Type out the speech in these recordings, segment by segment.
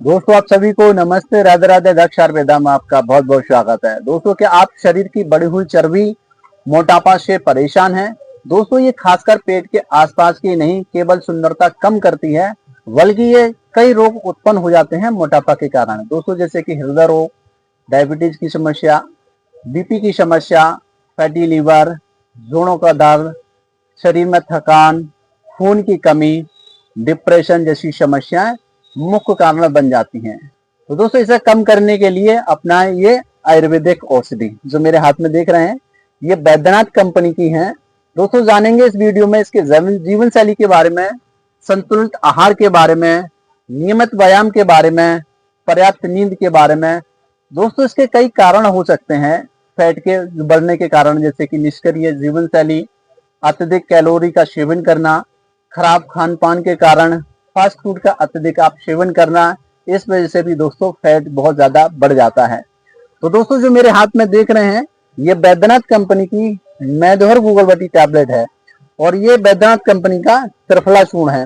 दोस्तों आप सभी को नमस्ते, राधे राधे। दक्ष आयुर्वेदा में आपका बहुत बहुत स्वागत है। दोस्तों क्या आप शरीर की बढ़ी हुई चर्बी, मोटापा से परेशान हैं? दोस्तों ये खासकर पेट के आसपास की नहीं केवल सुंदरता कम करती है, बल्कि ये कई रोग उत्पन्न हो जाते हैं मोटापा के कारण। दोस्तों जैसे कि हृदय रोग, डायबिटीज की समस्या, बीपी की समस्या, फैटी लीवर, जोड़ों का दर्द, शरीर में थकान, खून की कमी, डिप्रेशन जैसी समस्याएं मुख्य कारण बन जाती हैं। तो दोस्तों इसे कम करने के लिए अपनाएं ये आयुर्वेदिक औषधि जो मेरे हाथ में देख रहे हैं, ये बैद्यनाथ कंपनी की है। दोस्तों जानेंगे इस वीडियो में इसके जीवन शैली के बारे में, संतुलित आहार के बारे में, नियमित व्यायाम के बारे में, पर्याप्त नींद के बारे में। दोस्तों इसके कई कारण हो सकते हैं फैट के बढ़ने के कारण, जैसे कि निष्क्रिय जीवन शैली, अत्यधिक कैलोरी का सेवन करना, खराब खान पान के कारण, फास्ट फूड का अत्यधिक आप सेवन करना, इस वजह से भी दोस्तों फैट बहुत ज्यादा बढ़ जाता है। तो दोस्तों जो मेरे हाथ में देख रहे हैं, ये बैद्यनाथ कंपनी की मैधोर गूगलवती टैबलेट है और ये बैद्यनाथ कंपनी का त्रिफला चूर्ण है।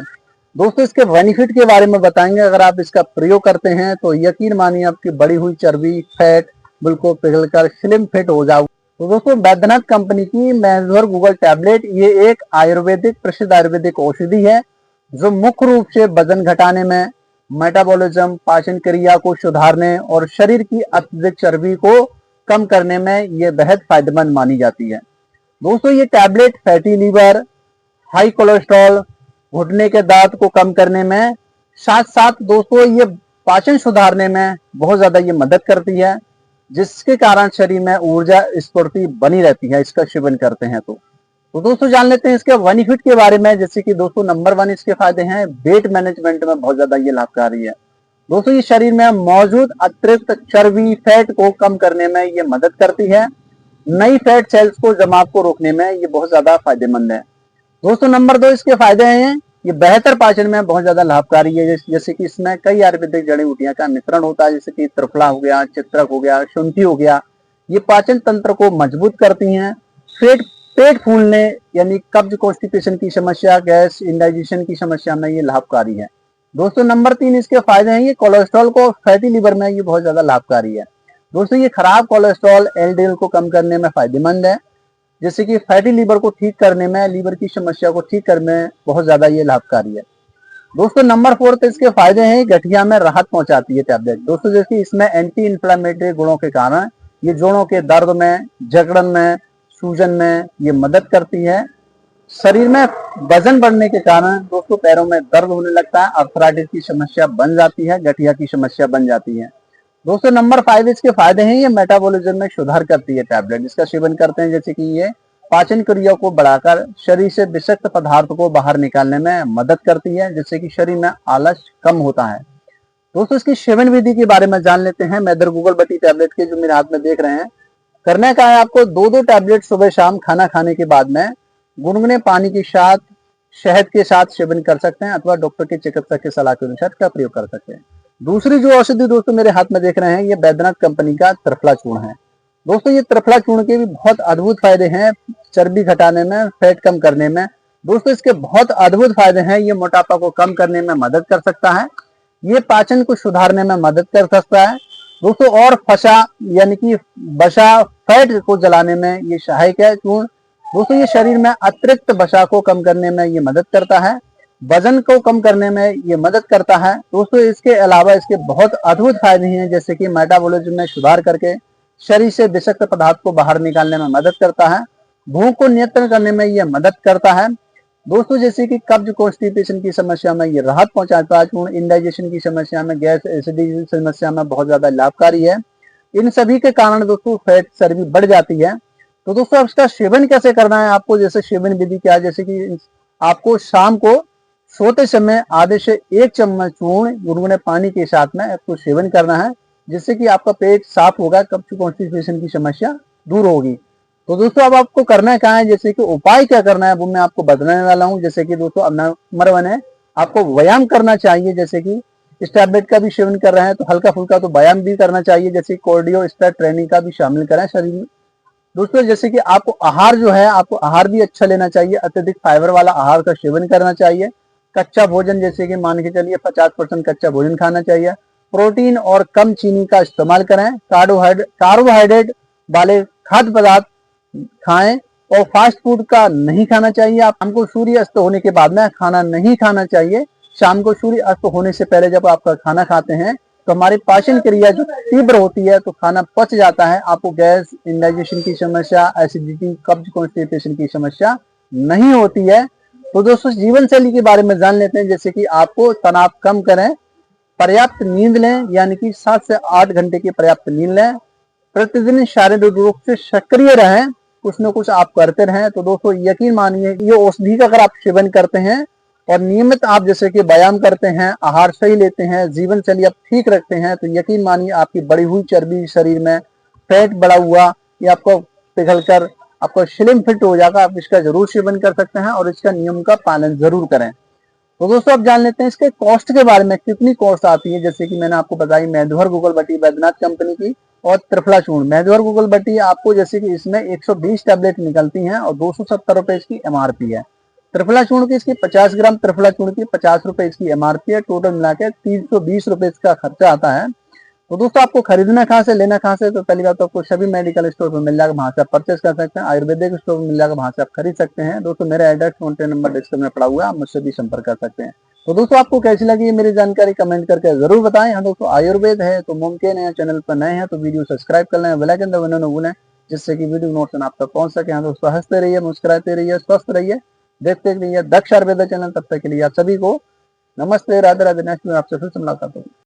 दोस्तों इसके बेनिफिट के बारे में बताएंगे। अगर आप इसका प्रयोग करते हैं तो यकीन मानिए आपकी बढ़ी हुई चर्बी, फैट बिल्कुल पिघलकर स्लिम फिट हो जाओ। तो दोस्तों बैद्यनाथ कंपनी की मैधोर गूगल टैबलेट ये एक आयुर्वेदिक प्रसिद्ध आयुर्वेदिक औषधि है जो मुख्य रूप से वजन घटाने में, मेटाबॉलिज्म, पाचन क्रिया को सुधारने और शरीर की अत्यधिक चर्बी को कम करने में ये बेहद फायदेमंद मानी जाती है। दोस्तों ये tablet fatty liver, high cholesterol, घुटने के दर्द को कम करने में, साथ साथ दोस्तों ये पाचन सुधारने में बहुत ज्यादा ये मदद करती है, जिसके कारण शरीर में ऊर्जा स्फूर्ति बनी रहती है इसका सेवन करते हैं। तो दोस्तों जान लेते हैं इसके बेनिफिट के बारे में। जैसे कि दोस्तों नंबर 1 इसके फायदे हैं, वेट मैनेजमेंट में बहुत ज्यादा ये लाभकारी है। दोस्तों ये शरीर में मौजूद अतिरिक्त चर्बी, फैट को कम करने में ये मदद करती है। नई फैट सेल्स को जमाव को रोकने में ये बहुत ज्यादा फायदेमंद है। दोस्तों नंबर 2 इसके फायदे हैं, ये बेहतर पाचन में बहुत ज्यादा लाभकारी है। जैसे कि इसमें कई आयुर्वेदिक जड़ी बूटियां का मिश्रण होता है, जैसे कि त्रिफला हो गया, चित्रक हो गया, शुंठी हो गया। ये पाचन तंत्र को मजबूत करती हैं। पेट पेट फूलने यानी कब्ज, कॉन्स्टिपेशन की समस्या, गैस, इंडाइजेशन की समस्या में ये लाभकारी है। दोस्तों नंबर 3 इसके फायदे हैं, ये कोलेस्ट्रॉल को, फैटी लीवर में ये बहुत ज्यादा लाभकारी है। दोस्तों ये खराब कोलेस्ट्रॉल, एलडीएल को कम करने में फायदेमंद है। जैसे कि फैटी लीवर को ठीक करने में, लीवर की समस्या को ठीक करने में बहुत ज्यादा ये लाभकारी है। दोस्तों नंबर 4 इसके फायदे हैं, गठिया में राहत पहुंचाती है टैबलेट। दोस्तों जैसे इसमें एंटी इंफ्लेमेटरी गुणों के कारण ये जोड़ों के दर्द में, जकड़न में, सूजन में ये मदद करती है। शरीर में वजन बढ़ने के कारण दोस्तों पैरों में दर्द होने लगता है, अर्थराइटिस की समस्या बन जाती है, गठिया की समस्या बन जाती है। दोस्तों नंबर 5 इसके फायदे हैं, ये मेटाबॉलिज्म में सुधार करती है टैबलेट। इसका सेवन करते हैं जैसे कि ये पाचन क्रिया को बढ़ाकर शरीर से विषाक्त पदार्थ को बाहर निकालने में मदद करती है, जिससे कि शरीर में आलस कम होता है। दोस्तों इसकी सेवन विधि के बारे में जान लेते हैं। मैदर गूगलवती टैबलेट के जो मेरे हाथ में देख रहे हैं, करने का है आपको 2-2 टैबलेट सुबह शाम खाना खाने के बाद में गुनगुने पानी के साथ, शहद के साथ सेवन कर सकते हैं, अथवा डॉक्टर के चिकित्सक की सलाह के अनुसार का प्रयोग कर सकते हैं। दूसरी जो औषधि दोस्तों मेरे हाथ में देख रहे हैं, ये बैद्यनाथ कंपनी का त्रिफला चूर्ण है। दोस्तों ये त्रिफला चूर्ण के भी बहुत अद्भुत फायदे हैं, चर्बी घटाने में, फैट कम करने में। दोस्तों इसके बहुत अद्भुत फायदे हैं, ये मोटापा को कम करने में मदद कर सकता है, ये पाचन को सुधारने में मदद कर सकता है दोस्तों, और फसा यानी कि बसा, फैट को जलाने में ये सहायक है चूर्ण। दोस्तों ये शरीर में अतिरिक्त वसा को कम करने में ये मदद करता है, वजन को कम करने में ये मदद करता है। दोस्तों इसके अलावा इसके बहुत अद्भुत फायदे हैं, जैसे कि मेटाबॉलिज्म में सुधार करके शरीर से विषाक्त पदार्थ को बाहर निकालने में मदद करता है, भूख को नियंत्रण करने में ये मदद करता है। दोस्तों जैसे कि कब्ज, कॉन्स्टिपेशन की समस्या में ये राहत पहुंचाता है चूर्ण, इंडाइजेशन की समस्या में, गैस, एसिडिटी की समस्या में बहुत ज्यादा लाभकारी है। इन सभी के कारण दोस्तों फैट, चर्बी बढ़ जाती है। तो दोस्तों अब इसका सेवन कैसे करना है आपको, जैसे सेवन विधि क्या है, जैसे कि आपको शाम को सोते समय आधे से 1 चम्मच चूर्ण गुनगुने पानी के साथ में आपको सेवन करना है, जिससे कि आपका पेट साफ होगा, कब्ज, कॉन्स्टिपेशन की समस्या दूर होगी। तो दोस्तों अब आपको करना क्या है, जैसे कि उपाय क्या करना है वो मैं आपको बताने वाला हूँ। जैसे कि दोस्तों अब नंबर 1 है, आपको व्यायाम करना चाहिए। जैसे कि इस टैबलेट का भी सेवन कर रहे हैं तो हल्का फुल्का तो व्यायाम भी करना चाहिए, जैसे कार्डियो स्ट्रेच ट्रेनिंग का भी शामिल करें शरीर में। दोस्तों जैसे कि आपको आहार जो है, आपको आहार भी अच्छा लेना चाहिए, अत्यधिक फाइबर वाला आहार का सेवन करना चाहिए। कच्चा भोजन जैसे कि मान के चलिए 50% कच्चा भोजन खाना चाहिए। प्रोटीन और कम चीनी का इस्तेमाल करें, कार्बोहाइड्रेट वाले खाद्य पदार्थ खाएं और फास्ट फूड का नहीं खाना चाहिए। आप शाम को सूर्य अस्त होने के बाद में खाना नहीं खाना चाहिए। शाम को सूर्य अस्त होने से पहले जब आपका खाना खाते हैं तो हमारी पाचन क्रिया जो तीव्र होती है तो खाना पच जाता है, आपको गैस, इंडाइजेशन की समस्या, एसिडिटी, कब्ज, कॉन्स्टिपेशन की समस्या नहीं होती है। तो दोस्तों जीवन शैली के बारे में जान लेते हैं, जैसे कि आपको तनाव कम करें, पर्याप्त नींद लें, यानी कि 7 से 8 घंटे की पर्याप्त नींद लें, प्रतिदिन शारीरिक रूप से सक्रिय रहें, कुछ न कुछ आप करते रहें। तो दोस्तों यकीन मानिए ये औषधि का अगर आप सेवन करते हैं और नियमित आप जैसे कि व्यायाम करते हैं, आहार सही लेते हैं, जीवन शैली आप ठीक रखते हैं, तो यकीन मानिए आपकी बढ़ी हुई चर्बी शरीर में, फैट बढ़ा हुआ, ये आपको पिघल कर आपको स्लिम फिट हो जाएगा। आप इसका जरूर सेवन कर सकते हैं और इसका नियम का पालन जरूर करें। तो दोस्तों अब जान लेते हैं इसके कॉस्ट के बारे में, कितनी कॉस्ट आती है। जैसे कि मैंने आपको बताई मेंदुहर गुगलबट्टी बैद्यनाथ कंपनी की और त्रिफला चूर्ण। मेंदुहर गुगलबट्टी आपको जैसे कि इसमें 120 टैबलेट निकलती हैं और 270 रुपए इसकी एमआरपी है। त्रिफला चूर्ण की इसकी 50 ग्राम त्रिफला चूर्ण की 50 रुपए इसकी एमआरपी है। टोटल मिला के 320 रुपए इसका खर्चा आता है। तो दोस्तों आपको खरीदना कहाँ से, लेना कहाँ से, तो पहली बात तो आपको सभी मेडिकल स्टोर पर मिल जाएगा, वहां से आप परचेस कर सकते हैं। आयुर्वेदिक स्टोर में मिल जाएगा, वहां से आप खरीद सकते हैं। दोस्तों मेरा एड्रेस, कॉन्टेक्ट नंबर डिस्क्रिप्शन में पड़ा हुआ है, आप मुझसे भी संपर्क कर सकते हैं। तो दोस्तों आपको कैसी लगी मेरी जानकारी कमेंट करके जरूर बताएं। हाँ दोस्तों आयुर्वेद है तो मुमकिन है, चैनल पर नए हैं तो वीडियो सब्सक्राइब कर लें, बेल आइकन दबाना न भूलें, जिससे कि वीडियो नोटिफिकेशन आप तक पहुंच सके। हाँ दोस्तों हंसते रहिए, मुस्कुराते रहिए, स्वस्थ रहिए, देखते रहिए दक्ष आयुर्वेद चैनल। तब तक के लिए आप सभी को नमस्ते, राधे राधे। नेक्स्ट में आपसे फिर से मुलाकात होगी।